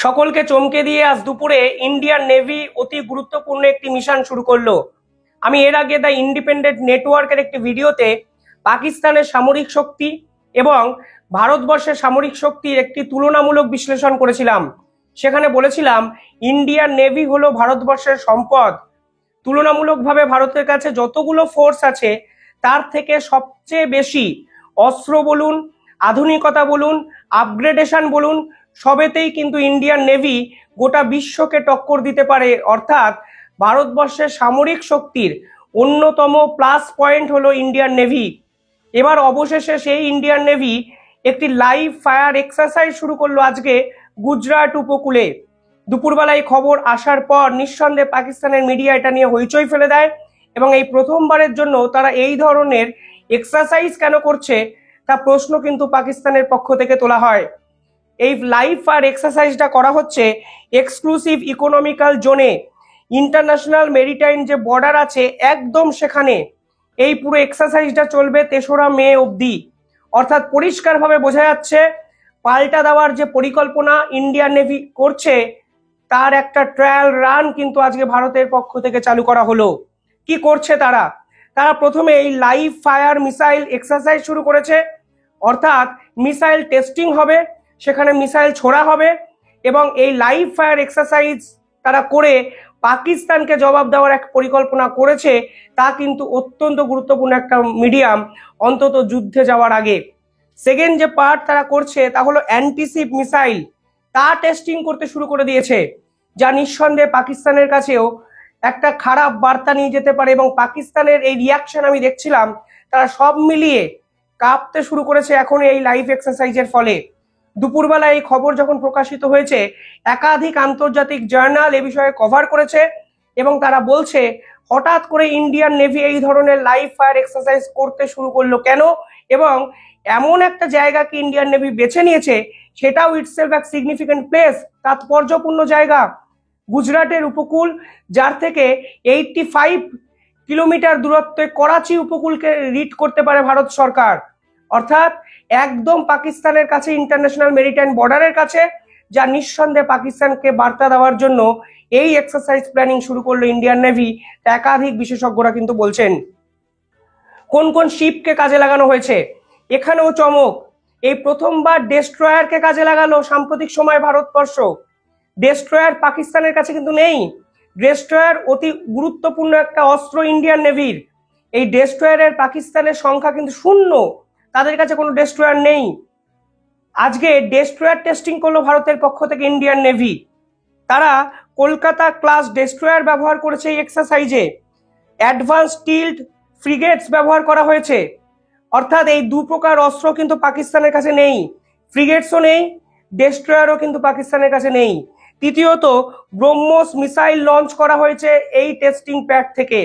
সকলকে চমকে দিয়ে আজ দুপুরে ইন্ডিয়ান নেভি অতি গুরুত্বপূর্ণ একটি মিশন শুরু করলো। আমি এর আগে দ্য ইন্ডিপেন্ডেন্ট নেটওয়ার্কের একটি ভিডিওতে পাকিস্তানের সামরিক শক্তি এবং ভারতবর্ষের সামরিক শক্তির একটি তুলনামূলক বিশ্লেষণ করেছিলাম। সেখানে বলেছিলাম ইন্ডিয়ান নেভি হলো ভারতবর্ষের সম্পদ। তুলনামূলকভাবে ভারতের কাছে যতগুলো ফোর্স আছে তার থেকে সবচেয়ে বেশি অস্ত্র বলুন, আধুনিকতা বলুন, আপগ্রেডেশন বলুন, সবেতেই কিন্তু ইন্ডিয়ান নেভি গোটা বিশ্বকে টক্কর দিতে পারে। অর্থাৎ ভারতবর্ষের সামরিক শক্তির অন্যতম প্লাস পয়েন্ট হলো ইন্ডিয়ান নেভি। এবার অবশেষে সেই ইন্ডিয়ান নেভি একটি লাইভ ফায়ার এক্সারসাইজ শুরু করলো আজকে গুজরাট উপকূলে। দুপুরবেলায় খবর আসার পর নিঃসন্দেহে পাকিস্তানের মিডিয়া এটা নিয়ে হইচই ফেলে দেয় এবং এই প্রথমবারের জন্য তারা এই ধরনের এক্সারসাইজ কেন করছে তা প্রশ্ন কিন্তু পাকিস্তানের পক্ষ থেকে তোলা হয়। এই লাইভ ফায়ার এক্সারসাইজটা করা হচ্ছে এক্সক্লুসিভ ইকোনমিক্যাল জোনে, ইন্টারন্যাশনাল মেরিটাইম যে বর্ডার আছে একদম সেখানে। এই পুরো এক্সারসাইজটা চলবে ৩রা মে অবধি। অর্থাৎ পরিষ্কারভাবে বোঝা যাচ্ছে পাল্টা দেওয়ার যে পরিকল্পনা ইন্ডিয়ান নেভি করছে তার একটা ট্রায়াল রান কিন্তু আজকে ভারতের পক্ষ থেকে চালু করা হলো। কি করছে তারা? তারা প্রথমে এই লাইভ ফায়ার মিসাইল এক্সারসাইজ শুরু করেছে। অর্থাৎ মিসাইল টেস্টিং হবে, সেখানে মিসাইল ছোড়া হবে এবং এই লাইভ ফায়ার এক্সারসাইজ তারা করে পাকিস্তানকে জবাব দেওয়ার এক পরিকল্পনা করেছে। তা কিন্তু অত্যন্ত গুরুত্বপূর্ণ একটা মিডিয়াম, অন্তত যুদ্ধে যাওয়ার আগে। সেকেন্ড যে পার্ট তারা করছে তা হলো অ্যান্টিশিপ মিসাইল, তা টেস্টিং করতে শুরু করে দিয়েছে, যা নিঃসন্দেহে পাকিস্তানের কাছেও একটা খারাপ বার্তা নিয়ে যেতে পারে। এবং পাকিস্তানের এই রিয়াকশন আমি দেখছিলাম, তারা সব মিলিয়ে কাঁপতে শুরু করেছে এখন এই লাইভ এক্সারসাইজের ফলে। দুপুরবেলা এই খবর যখন প্রকাশিত হয়েছে একাধিক আন্তর্জাতিক জার্নাল এ বিষয়ে কভার করেছে এবং তারা বলছে হঠাৎ করে ইন্ডিয়ান নেভি এই ধরনের লাইভ ফায়ার এক্সারসাইজ করতে শুরু করলো কেন, এবং এমন একটা জায়গাকে ইন্ডিয়ান নেভি বেছে নিয়েছে সেটাও ইটসেলফ এক সিগনিফিকেন্ট প্লেস, তাৎপর্যপূর্ণ জায়গা। গুজরাটের উপকূল, যার থেকে 85 কিলোমিটার দূরত্বে করাচি উপকূলকে রিড করতে পারে ভারত সরকার। অর্থাৎ একদম পাকিস্তানের কাছে, ইন্টারন্যাশনাল মেরিটাইম বর্ডারের কাছে, যা নিঃসন্দেহে পাকিস্তানকে বার্তা দেওয়ার জন্য এই এক্সারসাইজ প্ল্যানিং শুরু করলো ইন্ডিয়ান নেভি। একাধিক বিশেষজ্ঞরা কিন্তু বলছেন কোন কোন শিপকে কাজে লাগানো হয়েছে এখানেও চমক। এই প্রথমবার ডেস্ট্রয়ারকে কাজে লাগালো সাম্প্রতিক সময় ভারতবর্ষ। ডেস্ট্রয়ার পাকিস্তানের কাছে কিন্তু নেই। ডেস্ট্রয়ার অতি গুরুত্বপূর্ণ একটা অস্ত্র ইন্ডিয়ান নেভির। এই ডেস্ট্রয়ারের পাকিস্তানের সংখ্যা কিন্তু শূন্য, তাদের কাছে কোনো ডেস্ট্রয়ার নেই। আজকে ডেস্ট্রয়ার টেস্টিং করলো ভারতের পক্ষ থেকে ইন্ডিয়ান নেভি। তারা কলকাতা ক্লাস ডেস্ট্রয়ার ব্যবহার করেছে এই এক্সারসাইজে। অ্যাডভান্স স্টিলড ফ্রিগেটস ব্যবহার করা হয়েছে। অর্থাৎ এই দু প্রকার অস্ত্র কিন্তু পাকিস্তানের কাছে নেই, ফ্রিগেটসও নেই, ডেস্ট্রয়ারও কিন্তু পাকিস্তানের কাছে নেই। তৃতীয়ত, ব্রহ্মোস মিসাইল লঞ্চ করা হয়েছে এই টেস্টিং প্যাড থেকে।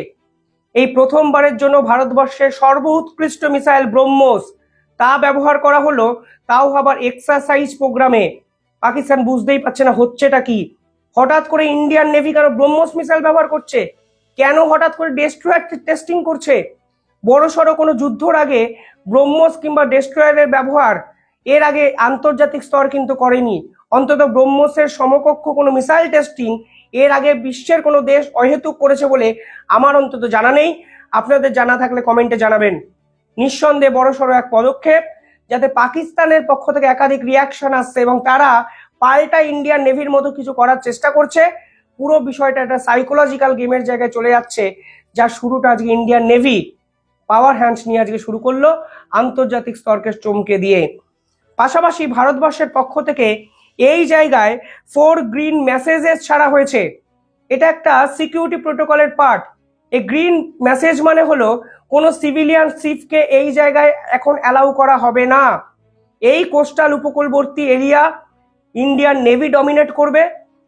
এই প্রথমবারের জন্য ভারতবর্ষের সর্বোৎকৃষ্ট মিসাইল ব্রহ্মোস তা ব্যবহার করা হলো, তাও আবার এক্সারসাইজ প্রোগ্রামে। পাকিস্তান বুঝতেই পারছে না হচ্ছেটা কি। হঠাৎ করে ইন্ডিয়ান নেভি কেন ব্রহ্মোস মিসাইল ব্যবহার করছে, কেন হঠাৎ করে ডেস্ট্রয়ার টেস্টিং করছে? বড়সড় কোনো যুদ্ধর আগে ব্রহ্মোস কিংবা ডেস্ট্রয়ারের ব্যবহার এর আগে আন্তর্জাতিক স্তর কিন্তু করেনি। অন্তত ব্রহ্মোসের সমকক্ষ কোনো মিসাইল টেস্টিং এর আগে বিশ্বের কোনো দেশ অহেতুক করেছে বলে আমার অন্তত জানা নেই। আপনাদের জানা থাকলে কমেন্টে জানাবেন। নিঃসন্দেহে বড়সড় এক পদক্ষেপ, যাতে পাকিস্তানের পক্ষ থেকে একাধিক রিয়াকশন আসছে এবং তারা পাল্টা ইন্ডিয়ান নেভির মতো কিছু করার চেষ্টা করছে। পুরো বিষয়টা একটা সাইকোলজিক্যাল গেমের জায়গায় চলে যাচ্ছে, যার শুরুটা আজকে ইন্ডিয়ান নেভি পাওয়ার হ্যান্ডস নিয়ে আজকে শুরু করলো আন্তর্জাতিক স্তরকে চমকে দিয়ে। পাশাপাশি ভারতবর্ষের পক্ষ থেকে এই জায়গায় 4 গ্রিন মেসেজেস ছাড়া হয়েছে। এটা একটা সিকিউরিটি প্রোটোকলের পার্ট। এই গ্রিন মেসেজ মানে হলো কোনো সিভিলিয়ান শিপকে এই জায়গায় এখন অ্যালাউ করা হবে না। এই কোস্টাল উপকূলবর্তী এরিয়া ইন্ডিয়ান নেভি ডমিনেট করবে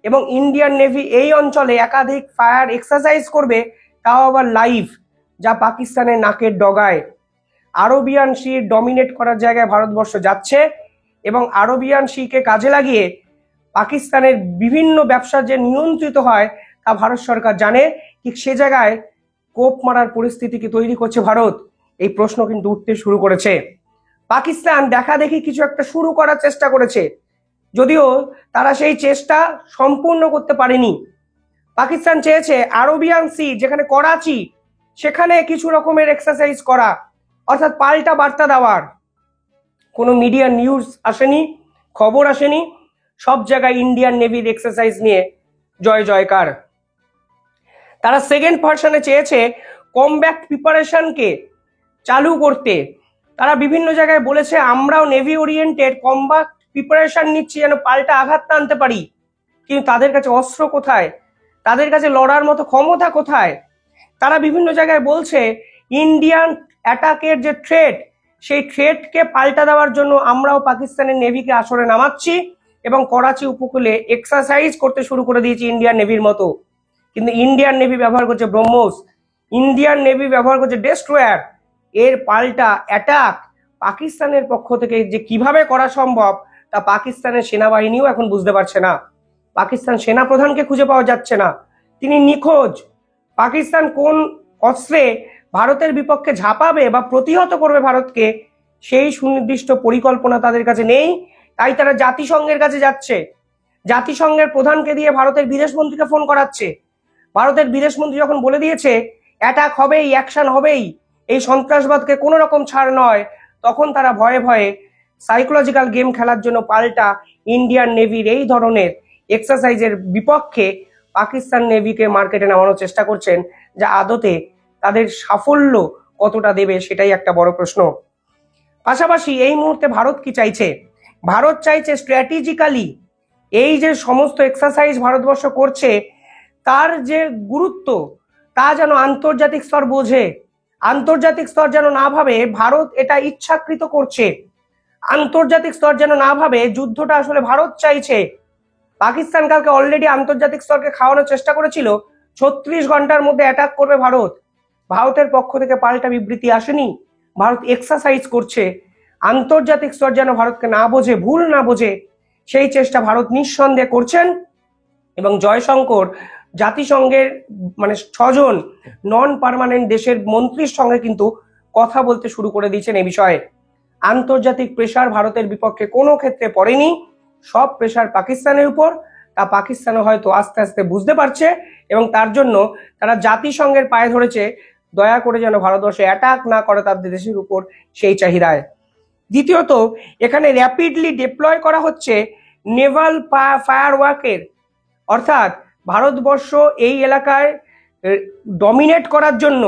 এবং ইন্ডিয়ান নেভি এই অঞ্চলে একাধিক ফায়ার এক্সারসাইজ করবে, তাও আবার লাইভ, যা পাকিস্তানের নাকের ডগায়। আরবিয়ান সি ডমিনেট করার জায়গায় ভারতবর্ষ যাচ্ছে এবং আরবিয়ান সিকে কাজে লাগিয়ে পাকিস্তানের বিভিন্ন ব্যবসা যে নিয়ন্ত্রিত হয় তা ভারত সরকার জানে। ঠিক সে জায়গায় কোপ মারার পরিস্থিতি কি তৈরি করছে ভারত, এই প্রশ্ন কিন্তু উঠতে শুরু করেছে। পাকিস্তান দেখা দেখি কিছু একটা শুরু করার চেষ্টা করেছে। যদিও তারা সেই চেষ্টা সম্পূর্ণ করতে পারেনি। পাকিস্তান চেয়েছে আরবিয়ান সি, যেখানে করাচি, সেখানে কিছু রকমের এক্সারসাইজ করা, অর্থাৎ পাল্টা বার্তা দেওয়ার। কোনো মিডিয়া নিউজ আসেনি, খবর আসেনি, সব জায়গায় ইন্ডিয়ান নেভির এক্সারসাইজ নিয়ে জয় জয়কার। তারা সেকেন্ড ভার্সনে চেয়েছে কমব্যাট প্রিপারেশনকে চালু করতে। তারা বিভিন্ন জায়গায় বলেছে আমরাও নেভি ওরিয়েন্টেড কমব্যাট প্রিপারেশন নিচ্ছি যেন পাল্টা আঘাত আনতে পারি, কিন্তু তাদের কাছে অস্ত্র কোথায়, তাদের কাছে লড়ার মতো ক্ষমতা কোথায়? তারা বিভিন্ন জায়গায় বলছে ইন্ডিয়ান অ্যাটাকের যে থ্রেট, সেই থ্রেটকে পাল্টা দেওয়ার জন্য আমরাও পাকিস্তানের নেভিকে আসরে নামাচ্ছি এবং করাচি উপকূলে এক্সারসাইজ করতে শুরু করে দিয়েছি ইন্ডিয়ান নেভির মতো। কিন্তু ইন্ডিয়ান নেভি ব্যবহার করছে ব্রহ্মোস, ইন্ডিয়ান নেভি ব্যবহার করছে ডেস্ট্রয়ার। এর পাল্টা অ্যাটাক পাকিস্তানের পক্ষ থেকে যে কিভাবে করা সম্ভব তা পাকিস্তানের সেনাবাহিনীও এখন বুঝতে পারছে না। পাকিস্তান সেনাপ্রধানকে খুঁজে পাওয়া যাচ্ছে না, তিনি নিখোঁজ। পাকিস্তান কোন অস্ত্রে ভারতের বিপক্ষে ঝাঁপাবে বা প্রতিহত করবে ভারতকে, সেই সুনির্দিষ্ট পরিকল্পনা তাদের কাছে নেই। তাই তারা জাতিসংঘের কাছে যাচ্ছে, জাতিসংঘের প্রধানকে দিয়ে ভারতের বিদেশমন্ত্রীকে ফোন করাচ্ছে। ভারতের বিদেশমন্ত্রী যখন বলে দিয়েছে অ্যাটাক হবেই, অ্যাকশন হবেই, এই সন্ত্রাসবাদকে কোনো রকম ছাড় নয়, তখন তারা ভয়ে ভয়ে সাইকোলজিক্যাল গেম খেলার জন্য পাল্টা ইন্ডিয়ান নেভির এই ধরনের এক্সারসাইজের বিপক্ষে পাকিস্তান নেভিকে মার্কেটে নামানোর চেষ্টা করছেন, যা আদতে তাদের সাফল্য কতটা দেবে সেটাই একটা বড় প্রশ্ন। পাশাপাশি এই মুহূর্তে ভারত কি চাইছে? ভারত চাইছে স্ট্র্যাটেজিক্যালি এই যে সমস্ত এক্সারসাইজ ভারতবর্ষ করছে তার যে গুরুত্ব তা যেন আন্তর্জাতিক স্তর বোঝে, আন্তর্জাতিক স্তর যেন না ভাবে ভারত এটা ইচ্ছাকৃত করছে, আন্তর্জাতিক স্তর যেন না ভাবে যুদ্ধটা আসলে ভারত চাইছে। পাকিস্তান কালকে অলরেডি আন্তর্জাতিক স্তরকে খাওয়ানোর চেষ্টা করেছিল 36 ঘন্টার মধ্যে অ্যাটাক করবে ভারত। ভারতের পক্ষ থেকে পাল্টা বিবৃতি আসেনি, ভারত এক্সারসাইজ করছে। আন্তর্জাতিক স্তর যেন ভারতকে না বোঝে, ভুল না বোঝে, সেই চেষ্টা ভারত নিঃসন্দেহে করছেন। এবং জয়শঙ্কর জাতিসংঘের 6 নন পার্মানেন্ট দেশের মন্ত্রীর সঙ্গে কিন্তু কথা বলতে শুরু করে দিয়েছেন এই বিষয়ে। আন্তর্জাতিক প্রেশার ভারতের বিপক্ষে কোনো ক্ষেত্রে পড়েনি, সব প্রেশার পাকিস্তানের উপর। তা পাকিস্তানও হয়তো আস্তে আস্তে বুঝতে পারছে এবং তার জন্য তারা জাতিসংঘের পায়ে ধরেছে দয়া করে যেন ভারতবর্ষে অ্যাটাক না করে তাদের দেশের উপর, সেই চাহিদায়। দ্বিতীয়ত, এখানে র্যাপিডলি ডিপ্লয় করা হচ্ছে নেভাল ফায়ার ওয়ার্কের, অর্থাৎ ভারতবর্ষ এই এলাকায় ডমিনেট করার জন্য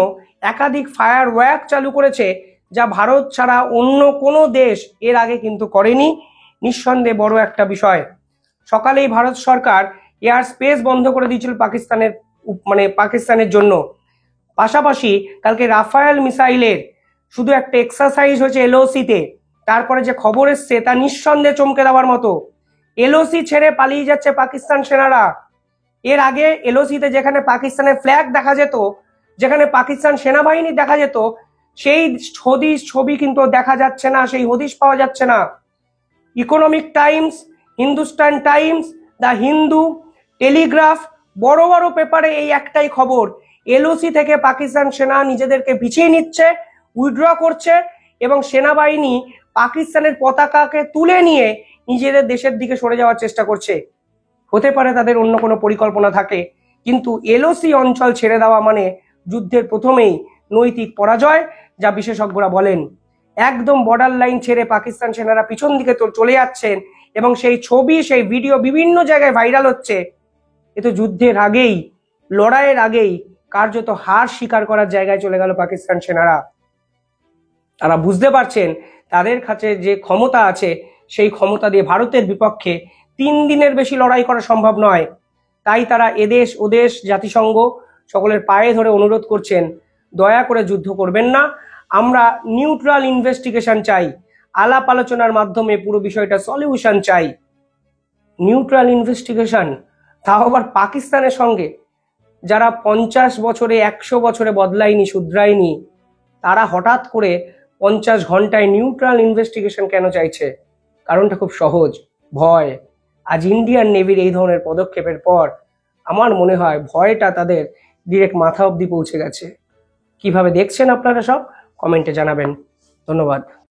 একাধিক ফায়ার ওয়ার্ক চালু করেছে, যা ভারত ছাড়া অন্য কোনো দেশ এর আগে কিন্তু করেনি। নিঃসন্দেহে বড় একটা বিষয়। সকালেই ভারত সরকার এয়ার স্পেস বন্ধ করে দিয়েছিল পাকিস্তানের জন্য। পাশাপাশি কালকে রাফায়েল মিসাইলের শুধু একটা এক্সারসাইজ হয়েছে এলওসিতে, তারপরে যে খবর এসছে তা নিঃসন্দেহে চমকে দেওয়ার মতো। এলওসি ছেড়ে পালিয়ে যাচ্ছে পাকিস্তান সেনারা। এর আগে এলওসিতে যেখানে পাকিস্তানের ফ্ল্যাগ দেখা যেত, যেখানে পাকিস্তান সেনাবাহিনী দেখা যেত, সেই ছবি কিন্তু দেখা যাচ্ছে না, সেই হদিশ পাওয়া যাচ্ছে না। Economic Times, Hindustan Times, the Hindu, Telegraph, বড় বড় পেপারে এই একটাই খবর, এলওসি থেকে পাকিস্তান সেনা নিজেদেরকে পিছিয়ে নিচ্ছে, উইথড্র করছে এবং সেনাবাহিনী পাকিস্তানের পতাকাকে তুলে নিয়ে নিজেদের দেশের দিকে সরে যাওয়ার চেষ্টা করছে। হতে পারে তাদের অন্য কোনো পরিকল্পনা থাকে, কিন্তু এলওসি অঞ্চল ছেড়ে দেওয়া মানে যুদ্ধের প্রথমেই নৈতিক পরাজয়, যা বিশেষজ্ঞরা বলেন। একদম বর্ডার লাইন ছেড়ে পাকিস্তান সেনারা পিছন দিকে চলে যাচ্ছেন এবং সেই ছবি, সেই ভিডিও বিভিন্ন জায়গায় ভাইরাল হচ্ছে। এ তো যুদ্ধের আগেই, লড়াইয়ের আগেই কার্যত হার স্বীকার করার জায়গায় চলে গেল পাকিস্তান সেনারা। তারা বুঝতে পারছেন তাদের কাছে যে ক্ষমতা আছে, সেই ক্ষমতা দিয়ে ভারতের বিপক্ষে 3 দিনের বেশি লড়াই করা সম্ভব নয়। তাই তারা এদেশ ওদেশ জাতিসংঘ সকলের পায়ে ধরে অনুরোধ করছেন, দয়া করে যুদ্ধ করবেন না, আমরা নিউট্রাল ইনভেস্টিগেশন চাই, আলাপ আলোচনার মাধ্যমে পুরো বিষয়টা সলিউশন চাই। নিউট্রাল ইনভেস্টিগেশন, তাও আবার পাকিস্তানের সঙ্গে, যারা 50 বছরে 100 বছরে বদলায়নি, শুধরায়নি, তারা হঠাৎ করে 50 ঘন্টায় নিউট্রাল ইনভেস্টিগেশন কেন চাইছে? কারণটা খুব সহজ, ভয়। আজ ইন্ডিয়ান নেভির এই ধরনের পদক্ষেপের পর আমার মনে হয় ভয়টা তাদের ডিরেক্ট মাথা অবধি পৌঁছে গেছে। কিভাবে দেখছেন আপনারা সব কমেন্টে জানাবেন। ধন্যবাদ।